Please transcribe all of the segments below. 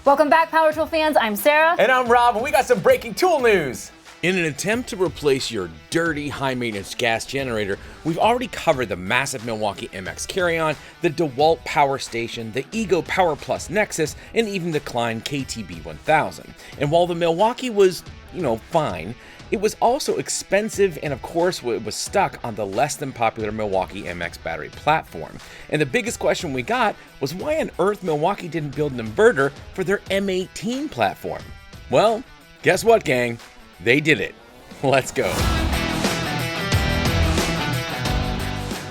Welcome back, Power Tool fans. I'm Sarah. And I'm Rob, and we got some breaking tool news. In an attempt to replace your dirty, high-maintenance gas generator, we've already covered the massive Milwaukee MX Carry On, the DeWALT Power Station, the EGO Power Nexus, and even the Klein KTB1000. And while the Milwaukee was, fine, it was also expensive, and of course it was stuck on the less than popular Milwaukee MX battery platform. And the biggest question we got was why on earth Milwaukee didn't build an inverter for their M18 platform? Well, guess what, gang? They did it. Let's go.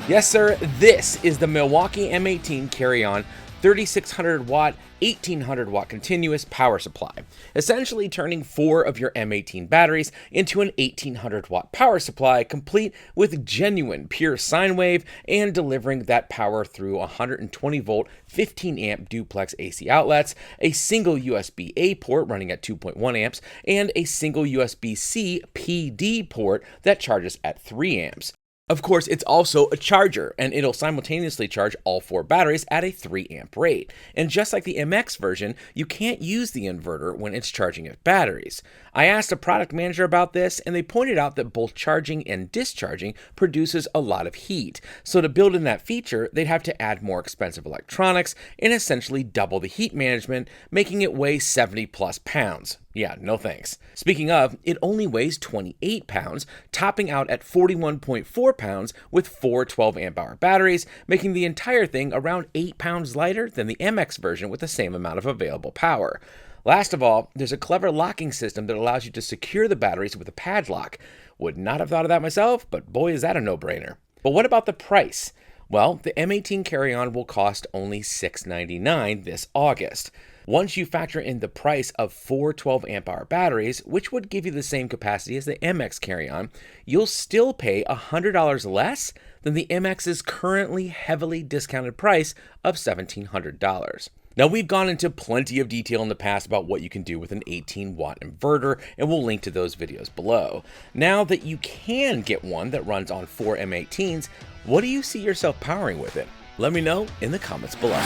Yes, sir, this is the Milwaukee M18 Carry On 3600 watt, 1800 watt continuous power supply, essentially turning 4 of your M18 batteries into an 1800 watt power supply, complete with genuine pure sine wave and delivering that power through 120 volt, 15 amp duplex AC outlets, a single USB-A port running at 2.1 amps, and a single USB-C PD port that charges at 3 amps. Of course, it's also a charger, and it'll simultaneously charge all 4 batteries at a 3 amp rate. And just like the MX version, you can't use the inverter when it's charging its batteries. I asked a product manager about this, and they pointed out that both charging and discharging produces a lot of heat. So to build in that feature, they'd have to add more expensive electronics and essentially double the heat management, making it weigh 70 plus pounds. Yeah, no thanks. Speaking of, it only weighs 28 pounds, topping out at 41.4 pounds with 4 12 amp hour batteries, making the entire thing around 8 pounds lighter than the MX version with the same amount of available power. Last of all, there's a clever locking system that allows you to secure the batteries with a padlock. Would not have thought of that myself, but boy is that a no-brainer. But what about the price? Well, the M18 Carry On will cost only $699 this August. Once you factor in the price of 4 12 amp hour batteries, which would give you the same capacity as the MX Carry On, you'll still pay $100 less than the MX's currently heavily discounted price of $1,700. Now, we've gone into plenty of detail in the past about what you can do with an 18-watt inverter, and we'll link to those videos below. Now that you can get one that runs on 4 M18s, what do you see yourself powering with it? Let me know in the comments below.